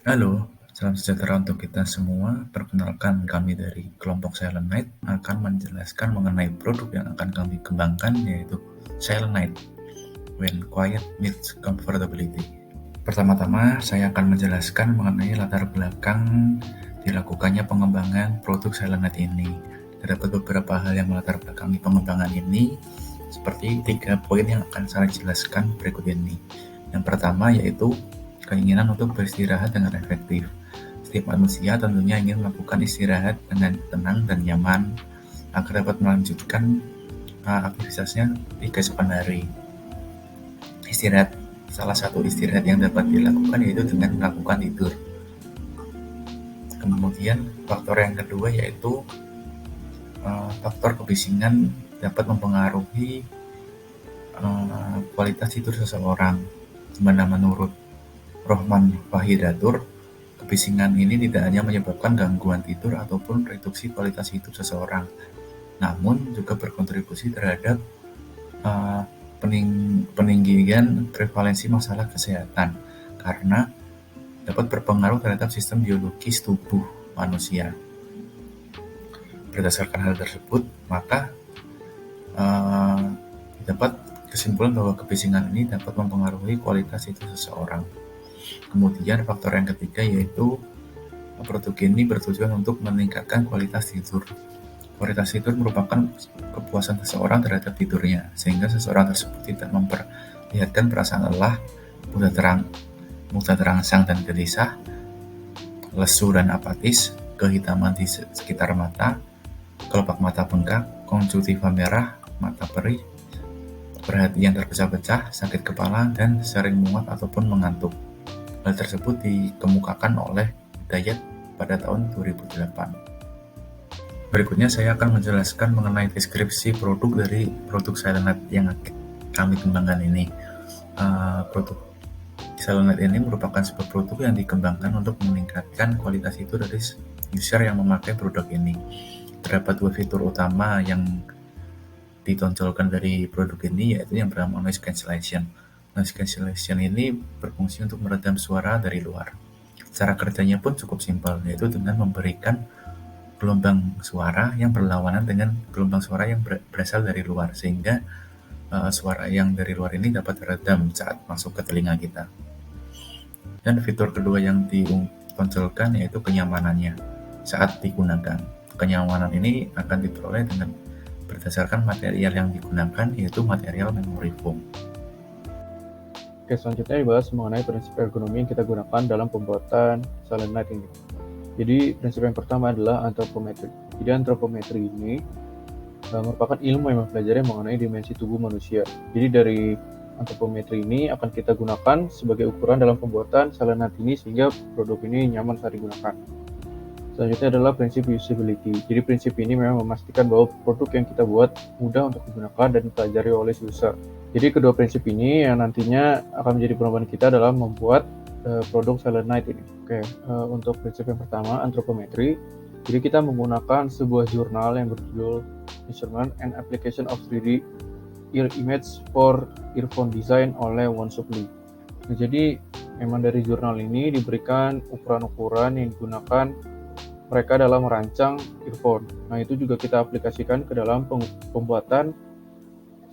Halo, salam sejahtera untuk kita semua. Perkenalkan, kami dari kelompok Silent Night akan menjelaskan mengenai produk yang akan kami kembangkan, yaitu Silent Night When Quiet Meets Comfortability. Pertama-tama, saya akan menjelaskan mengenai latar belakang dilakukannya pengembangan produk Silent Night ini. Terdapat beberapa hal yang melatar belakangi pengembangan ini, seperti 3 poin yang akan saya jelaskan berikut ini. Yang pertama yaitu keinginan untuk beristirahat dengan efektif. Setiap manusia tentunya ingin melakukan istirahat dengan tenang dan nyaman agar dapat melanjutkan aktivitasnya di keesokan hari. Salah satu istirahat yang dapat dilakukan yaitu dengan melakukan tidur. Kemudian faktor yang kedua yaitu faktor kebisingan dapat mempengaruhi kualitas tidur seseorang. Dimana menurut Rohman Wahidatur, kebisingan ini tidak hanya menyebabkan gangguan tidur ataupun reduksi kualitas hidup seseorang, namun juga berkontribusi terhadap peninggian prevalensi masalah kesehatan karena dapat berpengaruh terhadap sistem biologis tubuh manusia. Berdasarkan hal tersebut, maka dapat kesimpulan bahwa kebisingan ini dapat mempengaruhi kualitas hidup seseorang. Kemudian faktor yang ketiga yaitu produk ini bertujuan untuk meningkatkan kualitas tidur. Kualitas tidur merupakan kepuasan seseorang terhadap tidurnya, sehingga seseorang tersebut tidak memperlihatkan perasaan lelah, mudah terangsang dan gelisah, lesu dan apatis, kehitaman di sekitar mata, kelopak mata bengkak, konjungtiva merah, mata perih, perhatian terpecah-pecah, sakit kepala, dan sering muak ataupun mengantuk. Hal tersebut dikemukakan oleh Hidayat pada tahun 2008. Berikutnya saya akan menjelaskan mengenai deskripsi produk dari produk Silent Night yang kami kembangkan ini. Produk Silent Night ini merupakan sebuah produk yang dikembangkan untuk meningkatkan kualitas itu dari user yang memakai produk ini. Terdapat 2 fitur utama yang ditonjolkan dari produk ini, yaitu yang bernama noise cancellation. Noise cancellation ini berfungsi untuk meredam suara dari luar. Cara kerjanya pun cukup simpel, yaitu dengan memberikan gelombang suara yang berlawanan dengan gelombang suara yang berasal dari luar, sehingga suara yang dari luar ini dapat teredam saat masuk ke telinga kita. Dan fitur kedua yang ditonjolkan yaitu kenyamanannya saat digunakan. Kenyamanan ini akan diperoleh dengan berdasarkan material yang digunakan, yaitu material memory foam. Oke, selanjutnya dibahas mengenai prinsip ergonomi yang kita gunakan dalam pembuatan Silent Night ini. Jadi prinsip yang pertama adalah antropometri. Jadi antropometri ini merupakan ilmu yang mempelajari mengenai dimensi tubuh manusia. Jadi dari antropometri ini akan kita gunakan sebagai ukuran dalam pembuatan Silent Night ini sehingga produk ini nyaman saat digunakan. Selanjutnya adalah prinsip usability. Jadi prinsip ini memang memastikan bahwa produk yang kita buat mudah untuk digunakan dan dipelajari oleh user. Jadi kedua prinsip ini yang nantinya akan menjadi pedoman kita dalam membuat produk Silent Night ini. Oke, untuk prinsip yang pertama, antropometri. Jadi kita menggunakan sebuah jurnal yang berjudul Measurement and Application of 3D Ear Image for Earphone Design oleh Won-Suk Lee. Nah, jadi memang dari jurnal ini diberikan ukuran-ukuran yang digunakan mereka dalam merancang earphone. Nah, itu juga kita aplikasikan ke dalam pembuatan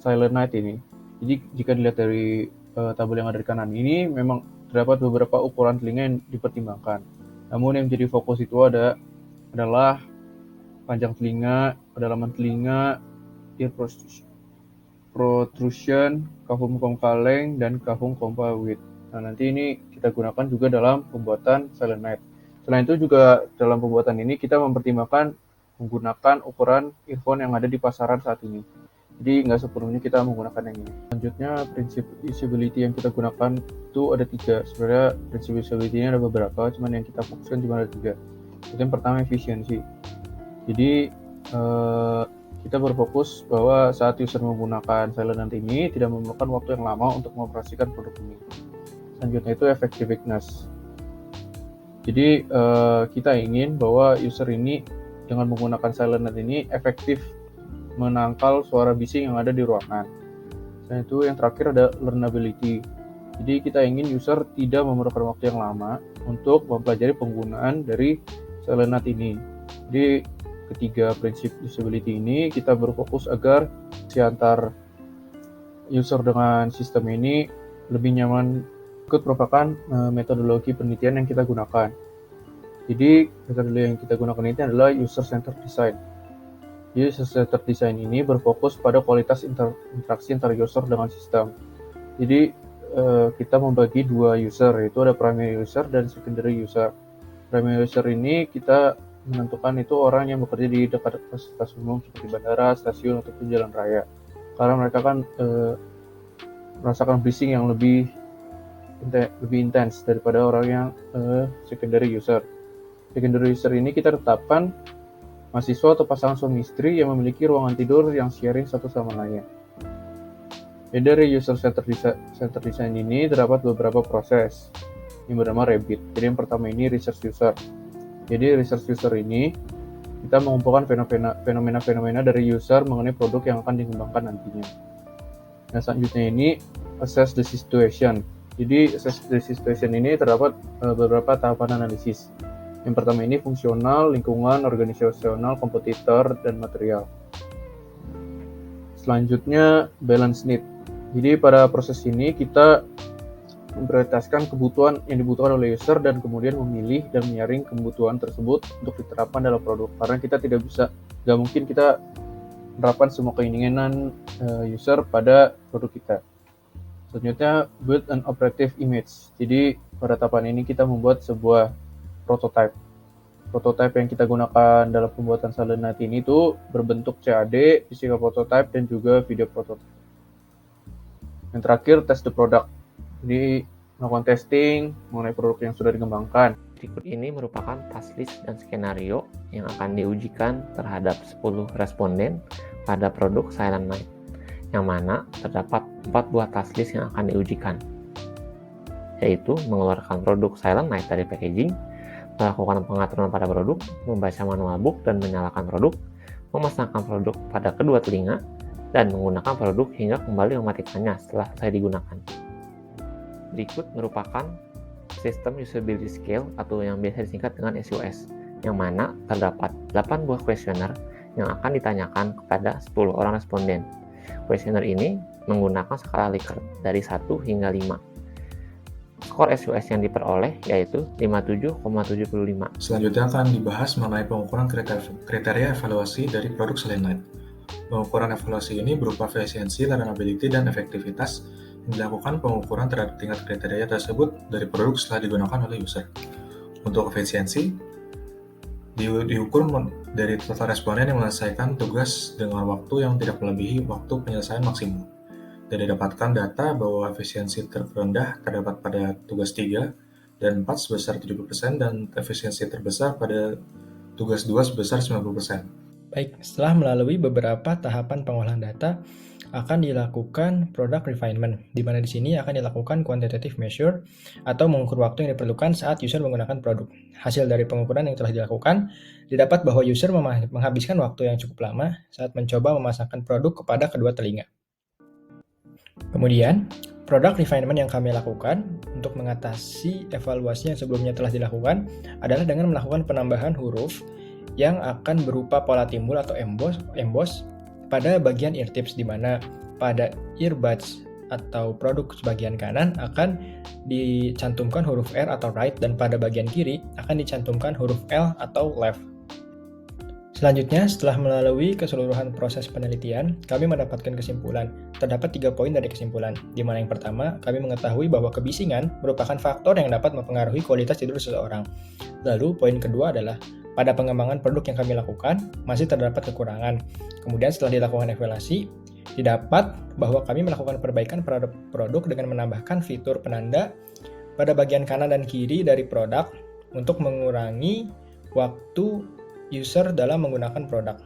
Silent Night ini. Jadi jika dilihat dari tabel yang ada di kanan ini, memang terdapat beberapa ukuran telinga yang dipertimbangkan. Namun yang menjadi fokus itu adalah panjang telinga, kedalaman telinga, ear protrusion, cavum kaleng, dan cavum width. Nah, nanti ini kita gunakan juga dalam pembuatan Silent Night. Selain itu juga dalam pembuatan ini kita mempertimbangkan menggunakan ukuran earphone yang ada di pasaran saat ini. Jadi nggak sepenuhnya kita menggunakan yang ini. Selanjutnya prinsip usability yang kita gunakan itu ada 3. Sebenarnya prinsip usability-nya ada beberapa, cuman yang kita fokuskan cuma ada 3. Itu yang pertama efisiensi. Jadi kita berfokus bahwa saat user menggunakan Silent Night ini tidak memerlukan waktu yang lama untuk mengoperasikan produk ini. Selanjutnya itu effectiveness. Jadi kita ingin bahwa user ini dengan menggunakan Silent Night ini efektif menangkal suara bising yang ada di ruangan. Dan itu yang terakhir ada learnability. Jadi kita ingin user tidak memerlukan waktu yang lama untuk mempelajari penggunaan dari Selenight ini. Jadi ketiga prinsip usability ini kita berfokus agar si antar user dengan sistem ini lebih nyaman. Berikut merupakan metodologi penelitian yang kita gunakan. Jadi metodologi yang kita gunakan ini adalah user-centered design. Jadi user-centered design ini berfokus pada kualitas interaksi antar user dengan sistem. Jadi kita membagi dua user, yaitu ada primary user dan secondary user. Primary user ini kita menentukan itu orang yang bekerja di dekat fasilitas umum seperti bandara, stasiun, ataupun jalan raya. Karena mereka kan merasakan breathing yang lebih intens daripada orang yang secondary user. Secondary user ini kita tetapkan mahasiswa atau pasangan suami istri yang memiliki ruangan tidur yang sharing satu sama lainnya. Jadi dari user-centered design ini terdapat beberapa proses yang bernama RABBIT. Jadi yang pertama ini research user. Jadi research user ini kita mengumpulkan fenomena-fenomena dari user mengenai produk yang akan dikembangkan nantinya. Nah, selanjutnya ini assess the situation. Jadi assess the situation ini terdapat beberapa tahapan analisis. Yang pertama ini fungsional, lingkungan, organisasional, kompetitor, dan material. Selanjutnya balance need. Jadi pada proses ini kita memprioritaskan kebutuhan yang dibutuhkan oleh user dan kemudian memilih dan menyaring kebutuhan tersebut untuk diterapkan dalam produk. Karena kita nggak mungkin kita menerapkan semua keinginan user pada produk kita. Selanjutnya build an operative image. Jadi pada tahapan ini kita membuat sebuah prototype. Prototype yang kita gunakan dalam pembuatan Selenight ini itu berbentuk CAD, physical prototype, dan juga video prototype. Yang terakhir, test the product. Jadi melakukan testing mengenai produk yang sudah dikembangkan. Berikut ini merupakan task list dan skenario yang akan diujikan terhadap 10 responden pada produk Selenight, yang mana terdapat 4 buah task list yang akan diujikan, yaitu mengeluarkan produk Selenight dari packaging, melakukan pengaturan pada produk, membaca manual book dan menyalakan produk, memasangkan produk pada kedua telinga, dan menggunakan produk hingga kembali mematikannya setelah selesai digunakan. Berikut merupakan sistem usability scale atau yang biasa disingkat dengan SUS, yang mana terdapat 8 buah kuesioner yang akan ditanyakan kepada 10 orang responden. Kuesioner ini menggunakan skala Likert dari 1 hingga 5. Skor SUS yang diperoleh yaitu 57,75. Selanjutnya akan dibahas mengenai pengukuran kriteria evaluasi dari produk Selenight. Pengukuran evaluasi ini berupa efisiensi, learnability, dan efektivitas yang dilakukan pengukuran terhadap tingkat kriteria tersebut dari produk setelah digunakan oleh user. Untuk efisiensi, diukur dari total responden yang menyelesaikan tugas dengan waktu yang tidak melebihi waktu penyelesaian maksimum. Dan didapatkan data bahwa efisiensi terendah terdapat pada tugas 3 dan 4 sebesar 70% dan efisiensi terbesar pada tugas 2 sebesar 90%. Baik, setelah melalui beberapa tahapan pengolahan data, akan dilakukan product refinement, di mana di sini akan dilakukan quantitative measure atau mengukur waktu yang diperlukan saat user menggunakan produk. Hasil dari pengukuran yang telah dilakukan, didapat bahwa user menghabiskan waktu yang cukup lama saat mencoba memasangkan produk kepada kedua telinga. Kemudian, product refinement yang kami lakukan untuk mengatasi evaluasi yang sebelumnya telah dilakukan adalah dengan melakukan penambahan huruf yang akan berupa pola timbul atau emboss pada bagian ear tips, di mana pada earbuds atau produk sebagian kanan akan dicantumkan huruf R atau right, dan pada bagian kiri akan dicantumkan huruf L atau left. Selanjutnya, setelah melalui keseluruhan proses penelitian, kami mendapatkan kesimpulan. Terdapat 3 poin dari kesimpulan, di mana yang pertama, kami mengetahui bahwa kebisingan merupakan faktor yang dapat mempengaruhi kualitas tidur seseorang. Lalu, poin kedua adalah, pada pengembangan produk yang kami lakukan, masih terdapat kekurangan. Kemudian setelah dilakukan evaluasi, didapat bahwa kami melakukan perbaikan produk dengan menambahkan fitur penanda pada bagian kanan dan kiri dari produk untuk mengurangi waktu user dalam menggunakan produk.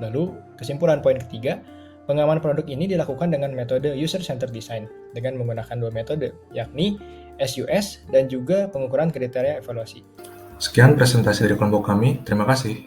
Lalu, kesimpulan poin ketiga, pengembangan produk ini dilakukan dengan metode user-centered design dengan menggunakan 2 metode, yakni SUS dan juga pengukuran kriteria evaluasi. Sekian presentasi dari kelompok kami. Terima kasih.